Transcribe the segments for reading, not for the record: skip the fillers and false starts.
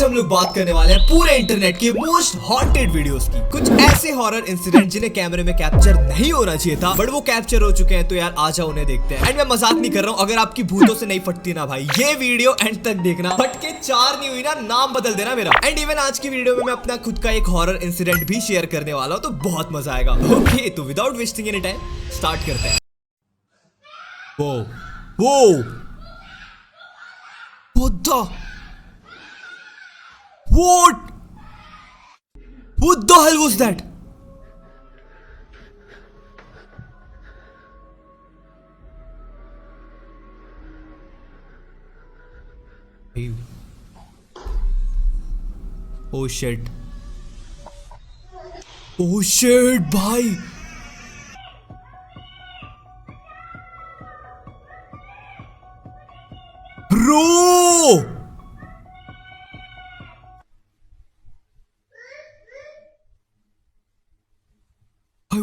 हम लोग बात करने वाले हैं पूरे इंटरनेट के मोस्ट हॉन्टेड वीडियोस की। कुछ ऐसे हॉरर इंसिडेंट जिन्हें कैमरे में कैप्चर नहीं होना चाहिए था बट वो कैप्चर हो चुके हैं, तो यार आ जाओ उन्हें देखते हैं। एंड मैं मजाक नहीं कर रहा हूँ, अगर आपकी भूतों से नहीं फटती ना भाई, ये वीडियो एंड तक देखना। फटके 4 नहीं हुई ना, नाम बदल देना मेरा। एंड इवन आज की वीडियो में मैं अपना खुद का एक हॉरर इंसिडेंट भी शेयर करने वाला हूँ, तो बहुत मजा आएगा। ओके, तो without wasting any time start करते हैं। वो What the hell was that? Oh shit. Oh shit, भाई. Bro!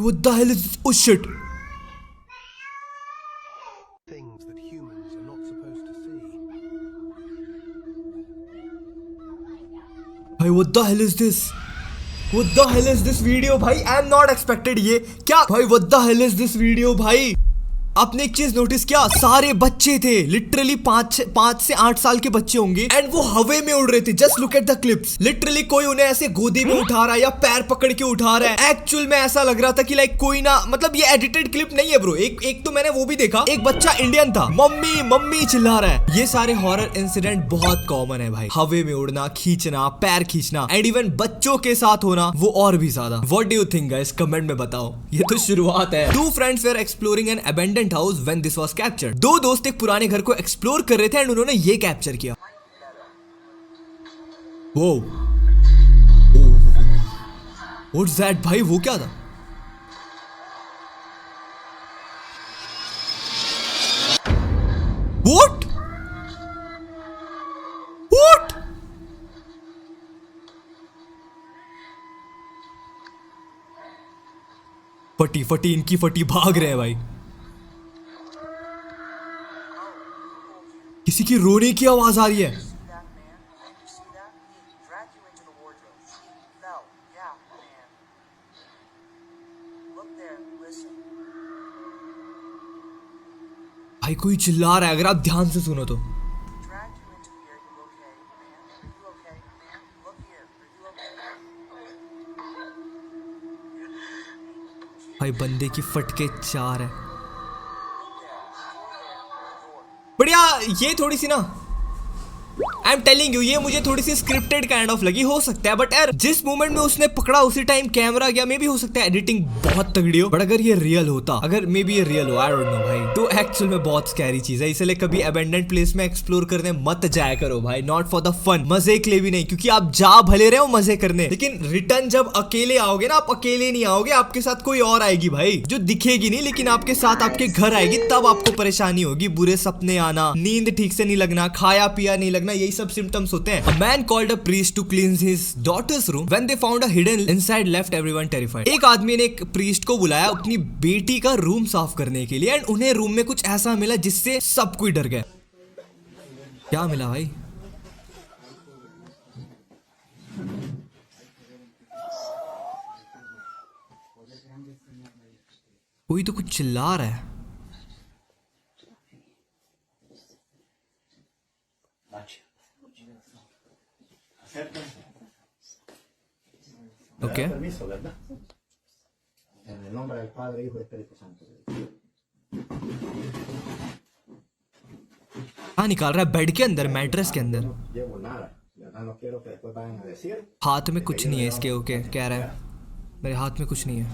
What the hell is this? Oh shit. Things that humans are not supposed to see. भाई what the hell is this? What the hell is this video भाई? I am not expected ये क्या भाई? What the hell is this video भाई? आपने एक चीज notice किया, सारे बच्चे थे, लिटरली 5 से 8 साल के बच्चे होंगे एंड वो हवे में उड़ रहे थे। Just look at the clips, literally कोई उन्हें ऐसे गोदी में उठा रहा है या पैर पकड़ के उठा रहा है। एक्चुअल में ऐसा लग रहा था कि लाइक कोई ना, मतलब ये एडिटेड क्लिप नहीं है ब्रो। एक तो मैंने वो भी देखा, एक बच्चा इंडियन था, मम्मी मम्मी चिल्ला रहा है। ये सारे हॉरर इंसिडेंट बहुत कॉमन है भाई, हवे में उड़ना, खींचना, पैर खींचना एंड इवन बच्चों के साथ होना वो और भी ज्यादा। What do you think guys, comment में बताओ। ये तो शुरुआत है। 2 friends were exploring an abandoned house when this was captured. 2 दोस्त एक पुराने घर को एक्सप्लोर कर रहे थे एंड उन्होंने ये कैप्चर किया। वो व्हाट्स दैट भाई, वो क्या था? व्हाट व्हाट फटी इनकी फटी, भाग रहे हैं भाई। किसी की रोने की आवाज आ रही है। भाई कोई चिल्ला रहा है, अगर आप ध्यान से सुनो तो। भाई बंदे की फटके 4 है। बढ़िया, ये थोड़ी सी ना, आई एम टेलिंग यू, ये मुझे थोड़ी सी स्क्रिप्टेड काइंड ऑफ लगी। हो सकता है बट यार जिस मोमेंट में उसने पकड़ा उसी टाइम कैमरा गया, मे भी हो सकता है एडिटिंग बहुत तगड़ी हो, बट अगर ये रियल होता, अगर मे बी ये रियल हो, आई डोंट नो भाई, तो एक्चुअल में बहुत स्कैरी चीज है। इसलिए कभी अबेंडेंट प्लेस में एक्सप्लोर करने मत जाया करो भाई, नॉट फॉर द फन, मजे के लिए भी नहीं, क्योंकि आप जा भले रहे हो मजे करने, लेकिन रिटर्न जब अकेले आओगे ना, आप अकेले नहीं आओगे, आपके साथ कोई और आएगी भाई, जो दिखेगी नहीं लेकिन आपके साथ आपके घर आएगी, तब आपको परेशानी होगी। बुरे सपने आना, नींद ठीक से नहीं लगना, खाया पिया नहीं लगना, यही सब सिम्टम्स होते हैं। A man called a priest to cleanse his daughter's room. When they found a hidden inside, left everyone terrified. एक आदमी ने एक प्रीस्ट को बुलाया अपनी बेटी का रूम साफ करने के लिए एंड उन्हें रूम में कुछ ऐसा मिला जिससे सब कोई डर गया। क्या मिला भाई? कोई तो कुछ चिल्ला रहा है। Okay. Permiso, ¿verdad? En el nombre del Padre, Hijo y Espíritu Santo. हाँ, निकाल रहा है बेड के अंदर, मैट्रेस के अंदर। Llevo nada, ¿verdad? No quiero que después vayan a decir. हाथ में कुछ नहीं है इसके। ओके, कह रहा है मेरे हाथ में कुछ नहीं है।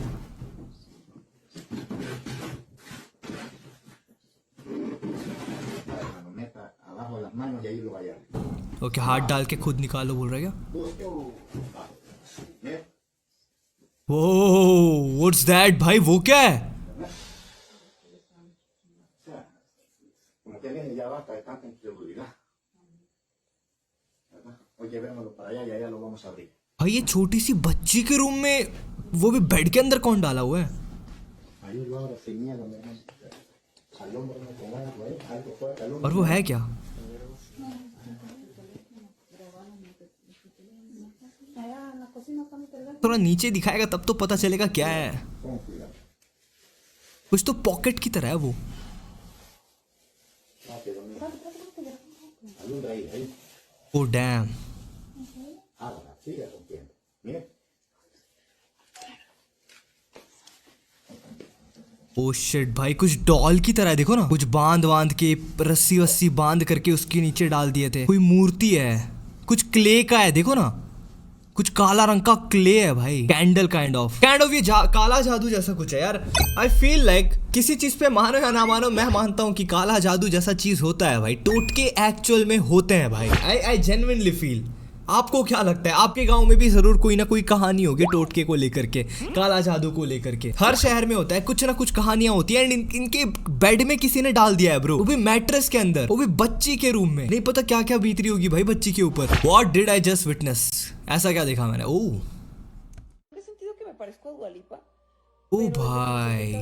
Meta abajo las manos y ahí lo vaya. Okay, हाथ डाल के खुद निकालो बोल रहा है क्या? वो व्हाट्स दैट भाई, वो क्या है? भाई ये छोटी सी बच्ची के रूम में, वो भी बेड के अंदर कौन डाला हुआ है? और वो है क्या? थोड़ा नीचे दिखाएगा तब तो पता चलेगा क्या है। Con cuidado. कुछ तो पॉकेट की तरह है वो। No, pero mira. Alumbra ahí. Oh damn. Hágala, siga rompiendo. Mire. Oh shit भाई, कुछ डॉल की तरह है, देखो ना, कुछ बांध के रस्सी वस्सी बांध करके उसके नीचे डाल दिए थे। कोई मूर्ति है, कुछ क्ले का है, देखो ना, कुछ काला रंग का क्ले है भाई, कैंडल काइंड ऑफ ये काला जादू जैसा कुछ है यार। आई फील लाइक किसी चीज पे मानो या ना मानो, मैं मानता हूँ कि काला जादू जैसा चीज होता है भाई, टोटके एक्चुअल में होते हैं भाई। I genuinely feel. आपको क्या लगता है, आपके गांव में भी जरूर कोई ना कोई कहानी होगी टोटके को लेकर के, काला जादू को लेकर के। हर शहर में होता है, कुछ ना कुछ कहानियां होती है। एंड इनके बेड में किसी ने डाल दिया है ब्रो, वो भी मैट्रेस के अंदर, वो भी बच्ची के रूम में। नहीं पता क्या क्या बीत रही होगी भाई बच्ची के ऊपर। What did I just witness? ऐसा क्या देखा मैंने? ओह ¿Qué sentido que me parezco a Dua Lipa? ओ भाई,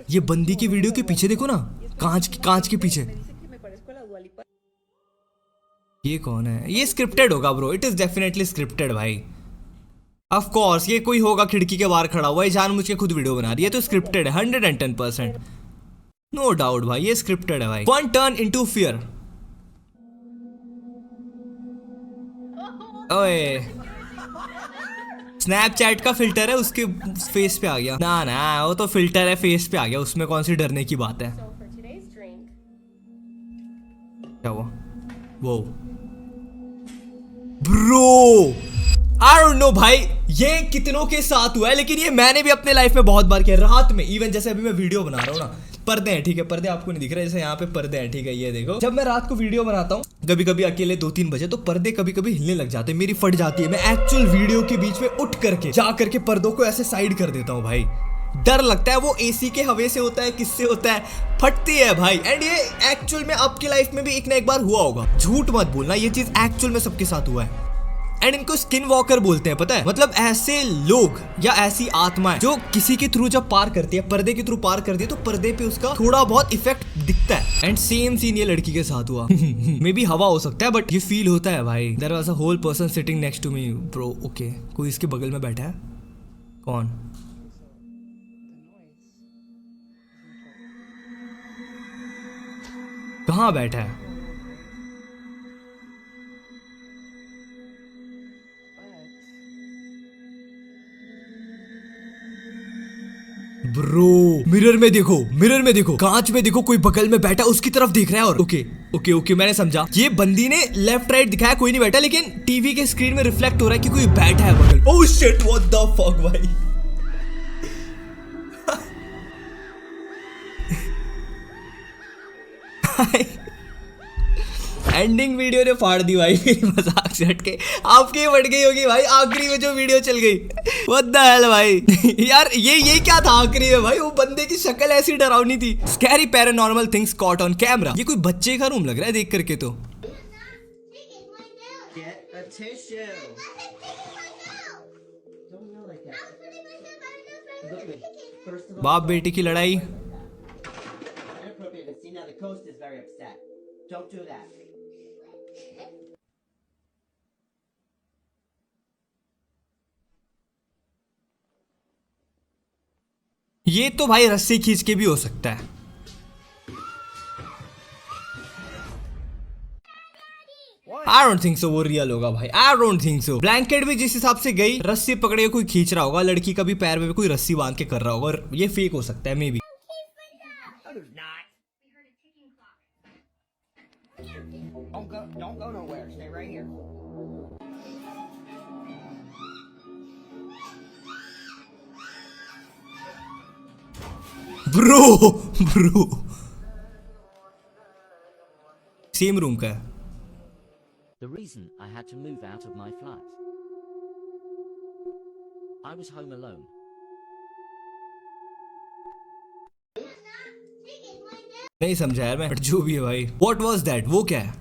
ये बंदी की वीडियो के पीछे देखो ना, कांच के पीछे। Me dicen que me parezco a la Dua Lipa. ये कौन है? ये स्क्रिप्टेड होगा bro, it is definitely scripted भाई। ऑफ कोर्स ये कोई होगा खिड़की के बाहर खड़ा हुआ है, जानबूझ के खुद वीडियो बना रही है, तो स्क्रिप्टेड है 110%। नो डाउट भाई, ये स्क्रिप्टेड है भाई। One turn into fear. ओए, स्नैपचैट का फिल्टर है, उसके फेस पे आ गया। ना ना, वो तो फिल्टर है, फेस पे आ गया, उसमें कौन सी डरने की बात है। So for today's drink, क्या हुआ? वो ब्रो, आई डोंट नो भाई ये कितनों के साथ हुआ है, लेकिन ये मैंने भी अपने लाइफ में बहुत बार किया। रात में इवन, जैसे अभी मैं वीडियो बना रहा हूँ ना, पर्दे हैं, ठीक है, पर्दे आपको नहीं दिख रहे, जैसे यहाँ पे पर्दे हैं, ठीक है, ये देखो। जब मैं रात को वीडियो बनाता हूँ कभी कभी अकेले 2-3 बजे, तो पर्दे कभी कभी हिलने लग जाते हैं, मेरी फट जाती है। मैं एक्चुअल वीडियो के बीच में उठ करके जा करके पर्दों को ऐसे साइड कर देता हूँ भाई। डर लगता है, वो एसी के हवा से होता है, किससे होता है, फटती है भाई। एंड ये एक्चुअल में आपकी लाइफ में भी एक ना एक बार हुआ होगा, झूठ मत बोलना, ये चीज एक्चुअल में सबके साथ हुआ है। एंड इनको स्किन वॉकर बोलते हैं, पता है, मतलब ऐसे लोग या ऐसी आत्माएं जो किसी के थ्रू जब पार करती है, पर्दे के थ्रू पार करती है, तो पर्दे पे उसका थोड़ा बहुत इफेक्ट दिखता है। एंड सेम सीन ये लड़की के साथ हुआ। मे बी हवा हो सकता है, बट ये फील होता है भाई। There was a whole person sitting next to me bro. Okay, कोई इसके बगल में बैठा है, कौन? कहाँ बैठा है? ब्रो, मिरर में देखो, मिरर में देखो, कांच में देखो, कोई बगल में बैठा उसकी तरफ देख रहा है। और ओके ओके ओके, मैंने समझा, ये बंदी ने लेफ्ट राइट दिखाया, कोई नहीं बैठा, लेकिन टीवी के स्क्रीन में रिफ्लेक्ट हो रहा है कि कोई बैठा है बगल। Oh shit, what the fuck भाई। एंडिंग वीडियो ने फाड़ दी भाई मेरी, मजाक से हट के आपकी बढ़ गई होगी भाई। आखिरी में जो वीडियो चल गई, व्हाट द हेल भाई। यार ये क्या था आखिरी में भाई? वो बंदे की शक्ल ऐसी डरावनी थी। Scary paranormal things caught on camera. ये कोई बच्चे का रूम लग रहा है देख करके तो। Get a tissue. Don't yell like that. Look at me. First of all, बाप बेटी की लड़ाई। Inappropriate. And see now the coast is very upset. Don't do that. ये तो भाई रस्सी खींच के भी हो सकता है। आई डोंट थिंक सो वो रियल होगा भाई, I don't think so. Blanket भी जिस हिसाब से गई, रस्सी पकड़े कोई खींच रहा होगा, लड़की का भी पैर में भी कोई रस्सी बांध के कर रहा होगा, और ये फेक हो सकता है may be. Don't go nowhere. Stay right here. Bro same room का है। The reason I had to move out of my flat. I was home alone. नहीं समझा यार मैं, जो भी है भाई। What was that? वो क्या है?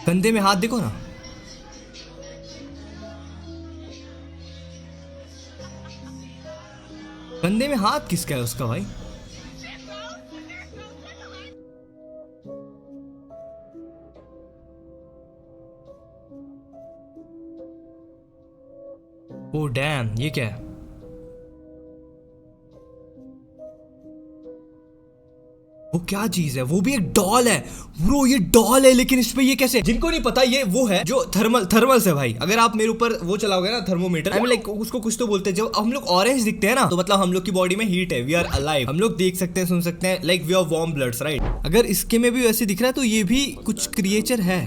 कंधे में हाथ देखो ना। कंधे में हाथ किसका है उसका भाई? ओ डैम, ये क्या है? वो क्या चीज है? वो भी एक डॉल है ब्रो, ये डॉल है, लेकिन इस पे ये कैसे? जिनको नहीं पता, ये वो है जो थर्मल से भाई, अगर आप मेरे ऊपर वो चलाओगे ना थर्मोमीटर, आई मीन लाइक उसको कुछ तो बोलते हैं, जब हम लोग ऑरेंज दिखते हैं ना तो मतलब हम लोग की बॉडी में हीट है, वी आर अलाइव, हम लोग देख सकते हैं, सुन सकते हैं, like we are warm bloods, right? अगर इसके में भी वैसे दिख रहा है तो ये भी कुछ क्रिएचर है।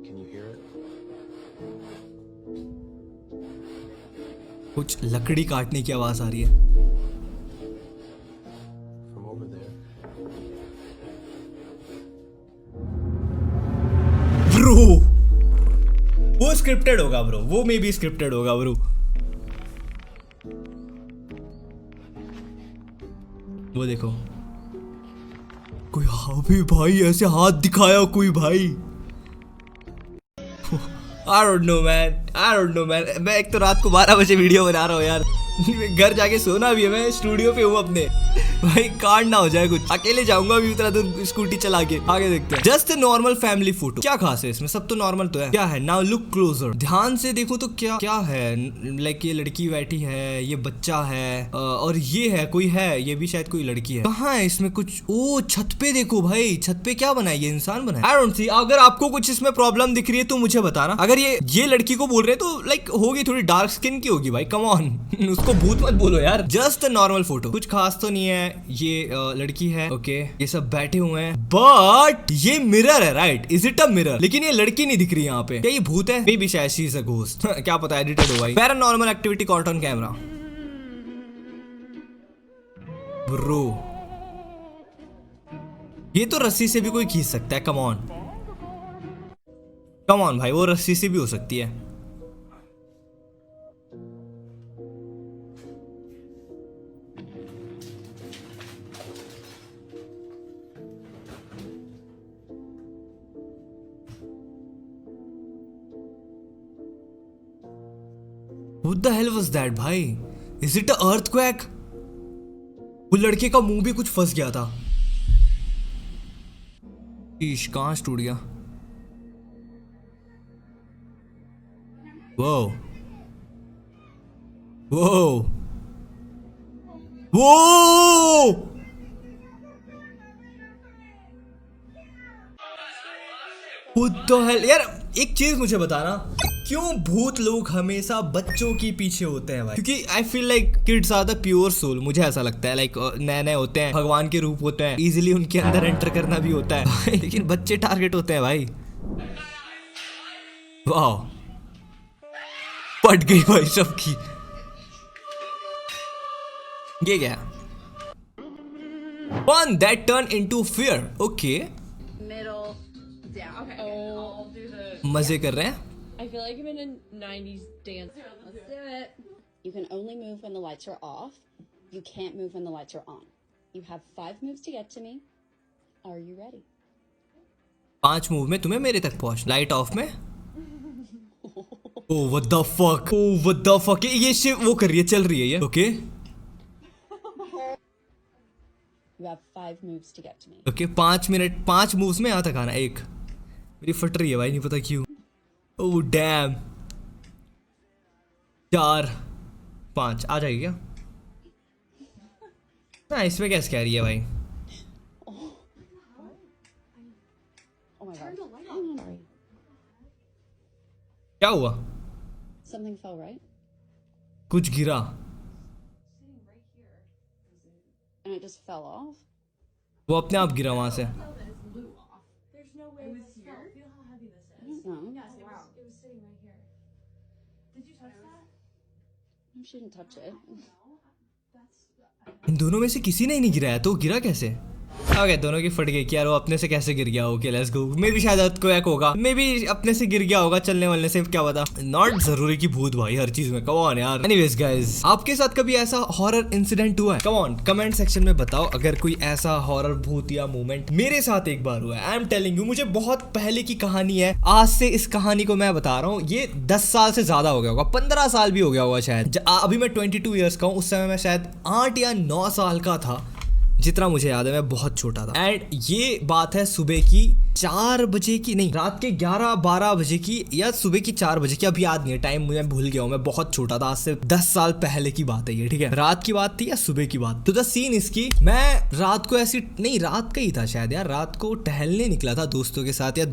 Can you hear it? कुछ लकड़ी काटने की आवाज आ रही है From over there. ब्रो। वो स्क्रिप्टेड होगा ब्रो, वो मे बी स्क्रिप्टेड होगा ब्रो। वो देखो, कोई अभी भाई ऐसे हाथ दिखाया कोई भाई। I don't know man, मैं एक तो रात को 12 बजे वीडियो बना रहा हूँ यार, घर जाके सोना भी है, मैं स्टूडियो पे हूँ अपने, भाई कांड ना हो जाए कुछ। अकेले जाऊंगा अभी उतना दूर स्कूटी चला के, आगे देखते हैं। जस्ट नॉर्मल फैमिली फोटो, क्या खास है इसमें? सब तो नॉर्मल तो है। क्या है? नाउ लुक क्लोजर, ध्यान से देखो तो क्या क्या है? लाइक ये लड़की बैठी है, ये बच्चा है, और ये है कोई है, ये भी शायद कोई लड़की है। कहाँ है इसमें कुछ? ओ छत पे देखो भाई, छत पे क्या बनाया? ये इंसान बनाया। I don't see. अगर आपको कुछ इसमें प्रॉब्लम दिख रही है तो मुझे बताना। अगर ये लड़की को बोल रहे हैं तो लाइक होगी, थोड़ी डार्क स्किन की होगी भाई, कम ऑन। उसको भूत मत बोलो यार, जस्ट नॉर्मल फोटो, कुछ खास तो नहीं है। ये लड़की है, ओके, ये सब बैठे हुए हैं, बट ये मिरर है, right? Is it a mirror? लेकिन ये लड़की नहीं दिख रही यहाँ पे, क्या ये भूत है? मे बी शायद शी इज अ घोस्ट, क्या पता, एडिटेड हो भाई। Paranormal activity caught on camera bro. ये तो रस्सी से भी कोई खींच सकता है, कम ऑन भाई, वो रस्सी से भी हो सकती है। What the hell was that भाई? Is it a earthquake? वो लड़के का मुंह भी कुछ फंस गया था। ईश, कहाँ टूट गया? वो What the hell? यार एक चीज मुझे बताना, क्यों भूत लोग हमेशा बच्चों के पीछे होते हैं भाई? क्योंकि I feel like kids are the pure soul, मुझे ऐसा लगता है। लाइक नए होते हैं, भगवान के रूप होते हैं, इजीली उनके अंदर एंटर करना भी होता है लेकिन बच्चे टारगेट होते हैं भाई। वाह, पट गई भाई सबकी। ये क्या? One that turned into fear. Okay. Middle, down. Okay. I'll do the. मजे कर रहे हैं। I feel like I'm in a 90s dance. Let's do it. You can only move when the lights are off. You can't move when the lights are on. You have 5 moves to get to me. Are you ready? 5 move में तुम्हें मेरे तक पहुंच, light of में। Oh what the fuck? Oh what the fuck? ये शिव वो कर रही है, चल रही है ये, okay? You have 5 moves to get to me. Okay, 5 minute, 5 moves में यहाँ तक आना। एक मेरी फट रही है भाई, नहीं पता क्यों। ओह डैम, 4 5 आ जाएगी क्या? ना इसमें कैसे कह रही है भाई? Oh my god. Sorry. क्या हुआ? Something fell, right? कुछ गिरा। And it just fell off? वो अपने आप गिरा वहां से। I don't know. No, she didn't touch it. इन दोनों में से किसी ने ही नहीं गिराया, तो गिरा कैसे? ओके, दोनों की फट गई कि यार वो अपने से कैसे गिर गया। Okay let's go. मे भी शायद अर्थक्वेक होगा, मे भी अपने से गिर गया होगा चलने वालने से, क्या पता। नॉट जरूरी कि भूत भाई हर चीज में, कम ऑन यार। एनीवेज गाइस, आपके साथ कभी ऐसा हॉरर इंसिडेंट हुआ है? कम ऑन कमेंट सेक्शन में बताओ अगर कोई ऐसा हॉरर भूत या मोमेंट। मेरे साथ एक बार हुआ है, आई एम टेलिंग यू। मुझे बहुत पहले की कहानी है, आज से इस कहानी को मैं बता रहा हूँ। ये 10 साल से ज्यादा हो गया होगा, 15 साल भी हो गया होगा शायद। अभी मैं 22 ईयर्स का हूँ, उस समय मैं शायद 8 या 9 साल का था, जितना मुझे याद है। मैं बहुत छोटा था। एंड ये बात है सुबह की 4 बजे की नहीं, रात के 11-12 बजे की या सुबह की 4 बजे की, अब याद नहीं है, टाइम मुझे भूल गया हूँ, मैं बहुत छोटा था, आज से 10 साल पहले की बात है ये, ठीक है। रात की बात थी या सुबह की बात। तो द सीन इसकी, मैं रात को ऐसी नहीं, रात का ही था शायद यार, रात को टहलने निकला था दोस्तों के साथ, या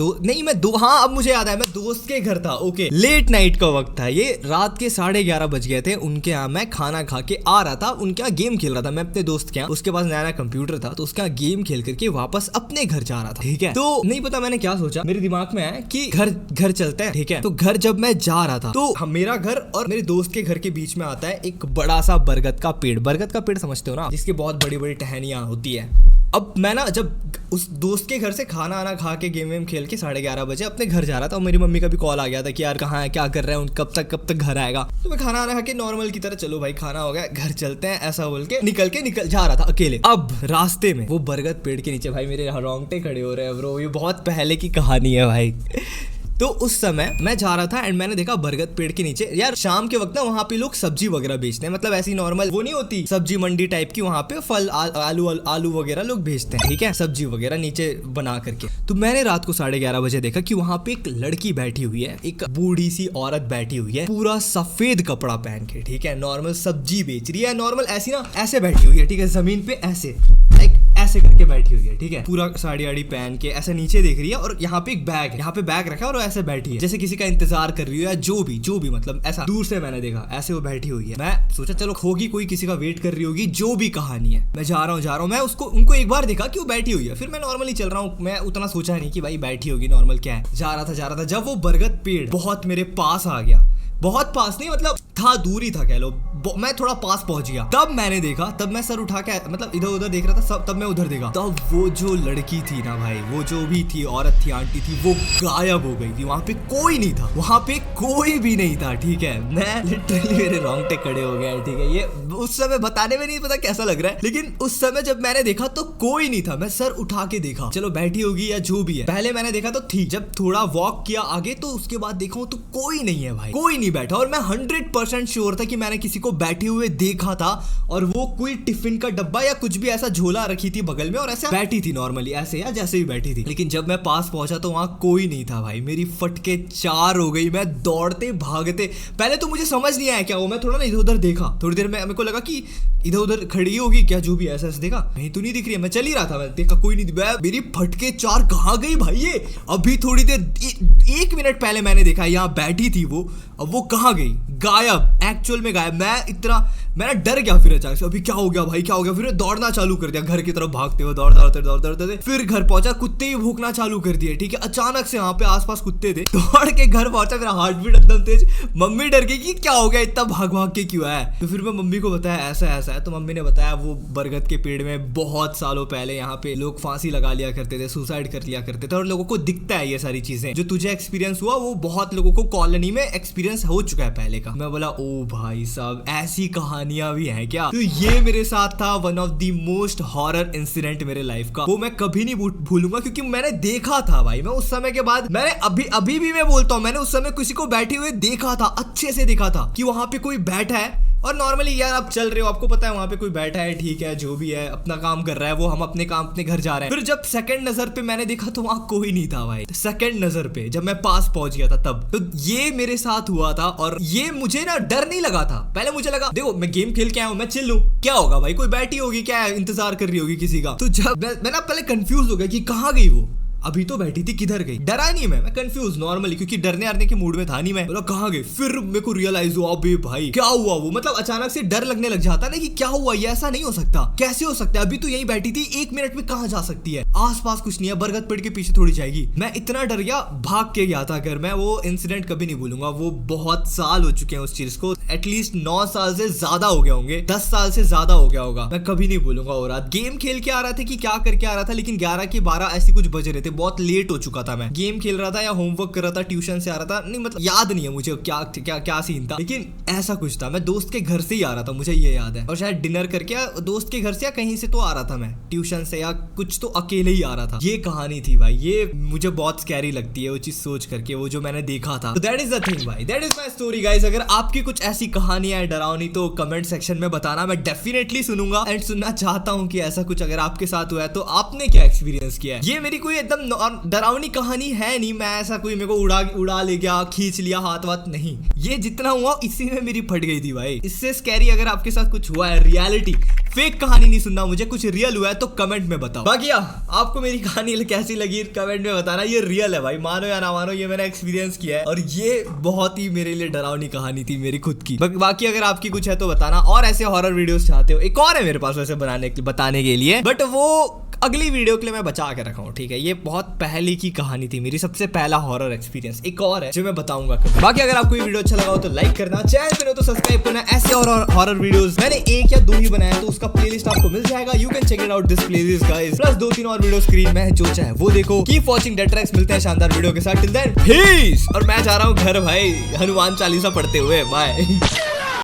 हाँ अब मुझे याद है, मैं दोस्त के घर था। ओके, लेट नाइट का वक्त था ये, रात के 11:30 बज गए थे। उनके यहाँ मैं खाना खा के आ रहा था, उनके यहाँ गेम खेल रहा था मैं अपने दोस्त के यहाँ, उसके पास नया कंप्यूटर था, तो उसका गेम खेल करके वापस अपने घर जा रहा था, ठीक है। तो नहीं पता मैंने क्या सोचा, मेरे दिमाग में आया कि घर चलते हैं, ठीक है। तो घर जब मैं जा रहा था, तो मेरा घर और मेरे दोस्त के घर के बीच में आता है एक बड़ा सा बरगद का पेड़। बरगद का पेड़ समझते हो ना, जिसकी बहुत बड़ी बड़ी टहनियां होती है। अब मैं ना जब उस दोस्त के घर से खाना आना खा के गेम वेम खेल के 11:30 बजे अपने घर जा रहा था, और मेरी मम्मी का भी कॉल आ गया था कि यार कहाँ है, क्या कर रहे हैं, कब तक घर आएगा। तो मैं खाना आना खा के नॉर्मल की तरह, चलो भाई खाना हो गया, घर चलते हैं, ऐसा बोल के निकल जा रहा था अकेले। अब रास्ते में वो बरगद पेड़ के नीचे, भाई मेरे रोंगटे खड़े हो रहे हैं ब्रो, ये बहुत पहले की कहानी है भाई। तो उस समय मैं जा रहा था एंड मैंने देखा बरगद पेड़ के नीचे, यार शाम के वक्त ना वहाँ पे लोग सब्जी वगैरह बेचते हैं, मतलब ऐसी नॉर्मल वो नहीं होती सब्जी मंडी टाइप की, वहाँ पे फल आलू वगैरह लोग बेचते हैं, ठीक है, सब्जी वगैरह नीचे बना करके। तो मैंने रात को 11:30 बजे देखा कि वहाँ पे एक लड़की बैठी हुई है, एक बूढ़ी सी औरत बैठी हुई है, पूरा सफेद कपड़ा पहन के, ठीक है, नॉर्मल सब्जी बेच रही है, नॉर्मल ऐसी ना ऐसे बैठी हुई है, ठीक है, जमीन पे ऐसे करके बैठी हुई है, ठीक है, पूरा साड़ी आड़ी पहन के ऐसे नीचे देख रही है, और यहाँ पे एक बैग है, यहाँ पे बैग रखा है, और ऐसे बैठी है जैसे किसी का इंतजार कर रही है, या जो भी मतलब ऐसा दूर से मैंने देखा, ऐसे वो बैठी हुई है। मैं सोचा चलो होगी कोई किसी का वेट कर रही होगी, जो भी कहानी है। मैं जा रहा हूँ, मैं उनको एक बार देखा कि वो बैठी हुई है, फिर मैं नॉर्मली चल रहा हूँ, मैं उतना सोचा नहीं कि भाई बैठी होगी, नॉर्मल क्या है, जा रहा था। जब वो बरगद पेड़ बहुत मेरे पास आ गया, बहुत पास नहीं मतलब था, दूरी था कह लो, मैं थोड़ा पास पहुंच गया, तब मैंने देखा, तब मैं सर उठा के मतलब इधर उधर देख रहा था सब, तब मैं उधर देखा, तब वो जो लड़की थी ना भाई, वो जो भी थी औरत थी, आंटी थी, वो गायब हो गई थी। वहां पे कोई नहीं था, वहां पे कोई भी नहीं था, ठीक है। मैं लिटरली मेरे रोंगटे खड़े हो गए, ठीक है। ये उस समय बताने में नहीं पता कैसा लग रहा है, लेकिन उस समय जब मैंने देखा तो कोई नहीं था। मैं सर उठा के देखा, चलो बैठी होगी या जो भी है, पहले मैंने देखा तो थी, जब थोड़ा वॉक किया आगे तो उसके बाद देखा तो कोई नहीं है भाई, कोई नहीं बैठा। और मैं 100% श्योर था कि मैंने किसी को बैठे हुए देखा था, और वो कोई टिफिन का डब्बा या कुछ भी ऐसा झोला रखी थी बगल में, और ऐसे बैठी थी नॉर्मली, ऐसे या जैसे भी बैठी थी। लेकिन जब मैं पास पहुंचा तो वहां कोई नहीं था भाई, मेरी फटके 4 हो गई। मैं दौड़ते भागते, पहले तो मुझे समझ नहीं आया क्या वो, मैं थोड़ा ना इधर उधर देखा, थोड़ी देर में मेरे को लगा कि इधर उधर खड़ी होगी क्या, जो भी ऐसा देखा, नहीं तो नहीं दिख रही है, मैं चल ही रहा था, मैं देखा कोई नहीं, मेरी फटके 4 कहाँ गई भाई ये, अभी थोड़ी देर 1 मिनट पहले मैंने देखा यहाँ बैठी थी वो, अब वो कहाँ गई, गायब, एक्चुअल में गायब। मैं डर गया फिर अचानक से, अभी क्या हो गया भाई, क्या हो गया, फिर दौड़ना चालू कर दिया घर की तरफ भागते हुए, दौड़ते फिर घर पहुंचा, कुत्ते ही भूखना चालू कर दिए, ठीक है। अचानक से वहां पे आसपास कुत्ते थे, दौड़ के घर पहुंचा, मेरा हार्ट बीट एकदम तेज, मम्मी डर गई कि क्या हो गया, इतना भाग के क्यों है। तो फिर मैं मम्मी को बताया ऐसा है, तो मम्मी ने बताया वो बरगद के पेड़ में बहुत सालों पहले यहाँ पे लोग फांसी लगा लिया करते थे, सुसाइड कर लिया करते थे, और लोगों को दिखता है ये सारी चीजें, जो तुझे एक्सपीरियंस हुआ वो बहुत लोगों को कॉलोनी में एक्सपीरियंस हो चुका है पहले का। मैं बोला ओ भाई साहब ऐसी कहानियां भी हैं क्या। तो ये मेरे साथ था one of the most horror incident मेरे लाइफ का, वो मैं कभी नहीं भूलूंगा, क्योंकि मैंने देखा था भाई। मैं उस समय के बाद मैंने अभी भी मैं बोलता हूँ, मैंने उस समय किसी को बैठे हुए देखा था, अच्छे से देखा था कि वहां पे कोई बैठा है, और नॉर्मली यार आप चल रहे हो, आपको पता है वहां पे कोई बैठा है, ठीक है, जो भी है अपना काम कर रहा है वो, हम अपने काम अपने घर जा रहे हैं। फिर जब सेकंड नजर पे मैंने देखा तो वहां कोई नहीं था भाई, सेकंड नजर पे जब मैं पास पहुंच गया था तब। तो ये मेरे साथ हुआ था, और ये मुझे ना डर नहीं लगा था। पहले मुझे लगा देखो मैं गेम खेल के आया हूं, मैं चिल हूं, क्या होगा भाई, कोई बैठी होगी क्या, इंतजार कर रही होगी किसी का। तो जब मैं ना पहले कंफ्यूज हो गया कि कहाँ गई वो, अभी तो बैठी थी, किधर गई, डरा नहीं मैं कंफ्यूज नॉर्मली, क्योंकि डरने के मूड में था नहीं मैं, बोला कहाँ गई। फिर मेरे को रियलाइज हुआ अबे भाई क्या हुआ, वो मतलब अचानक से डर लगने लग जाता ना कि क्या हुआ, ये ऐसा नहीं हो सकता, कैसे हो सकता है, अभी तो यही बैठी थी, 1 मिनट में कहाँ जा सकती है, आसपास कुछ नहीं है, बरगद पेड़ के पीछे थोड़ी जाएगी। मैं इतना डर गया, भाग के गया था घर। मैं वो इंसिडेंट कभी नहीं भूलूंगा, वो बहुत साल हो चुके हैं उस चीज को, एटलीस्ट 9 साल से ज्यादा हो गए होंगे, 10 साल से ज्यादा हो गया होगा, मैं कभी नहीं भूलूंगा। वो रात गेम खेल के आ रहा था कि क्या करके आ रहा था, लेकिन 11 के 12 ऐसी कुछ बज रहे थे, बहुत लेट हो चुका था। मैं गेम खेल रहा था या होमवर्क कर रहा था, ट्यूशन से आ रहा था, नहीं मतलब याद नहीं है मुझे क्या सीन था, लेकिन ऐसा कुछ था। मैं दोस्त के घर से ही आ रहा था, मुझे ये याद है, और शायद डिनर करके दोस्त के घर से या कहीं से तो आ रहा था, मैं ट्यूशन से या कुछ तो अकेले ही आ रहा था। ये कहानी थी भाई, ये मुझे बहुत स्कैरी लगती है वो चीज सोच करके, वो जो मैंने देखा था। तो दैट इज द थिंग भाई, that is my story guys. अगर आपकी कुछ ऐसी कहानियां है डरावनी तो कमेंट सेक्शन में बताना, मैं डेफिनेटली सुनूंगा एंड सुनना चाहता हूं कि ऐसा कुछ अगर आपके साथ हुआ है तो आपने क्या एक्सपीरियंस किया है। ये मेरी कोई एकदम मतलब डरावनी कहानी है नहीं, मैं ऐसा कोई मेरे को उड़ा ले गया, खींच लिया हाथ वाथ, नहीं। ये जितना हुआ इसी में मेरी फट गई थी भाई। इससे स्कैरी अगर आपके साथ कुछ हुआ है, रियलिटी, फेक कहानी नहीं सुनना मुझे, कुछ रियल हुआ है तो कमेंट में बताओ। बाकी आपको मेरी कहानी कैसी लगी कमेंट में बताना। ये रियल है भाई, मानो या ना मानो, ये मैंने एक्सपीरियंस किया है और ये बहुत ही मेरे लिए डरावनी कहानी थी मेरी खुद की। बाकी अगर आपकी कुछ है तो बताना, और ऐसे हॉरर वीडियोस चाहते हो, एक और है मेरे पास वैसे बताने के लिए, बट वो अगली वीडियो के लिए मैं बचा के रखा हूँ, ठीक है। ये बहुत पहले की कहानी थी, मेरी सबसे पहला हॉरर एक्सपीरियंस। एक और है जो मैं बताऊंगा कभी। बाकी अगर आपको ये वीडियो अच्छा लगा हो तो लाइक करना, चैनल पे हो तो सब्सक्राइब करना। ऐसे और हॉरर वीडियोस मैंने 1 या 2 ही बनाया, तो उसका प्लेलिस्ट आपको मिल जाएगा। You can check it out this playlist guys. Plus 2-3 और वीडियो स्क्रीन में है, जो चाहे वो देखो। कीप वॉचिंग डेड ट्रैक्स, मिलते हैं शानदार वीडियो के साथ। Till then peace. और मैं जा रहा हूँ घर भाई, हनुमान चालीसा पढ़ते हुए। बाय।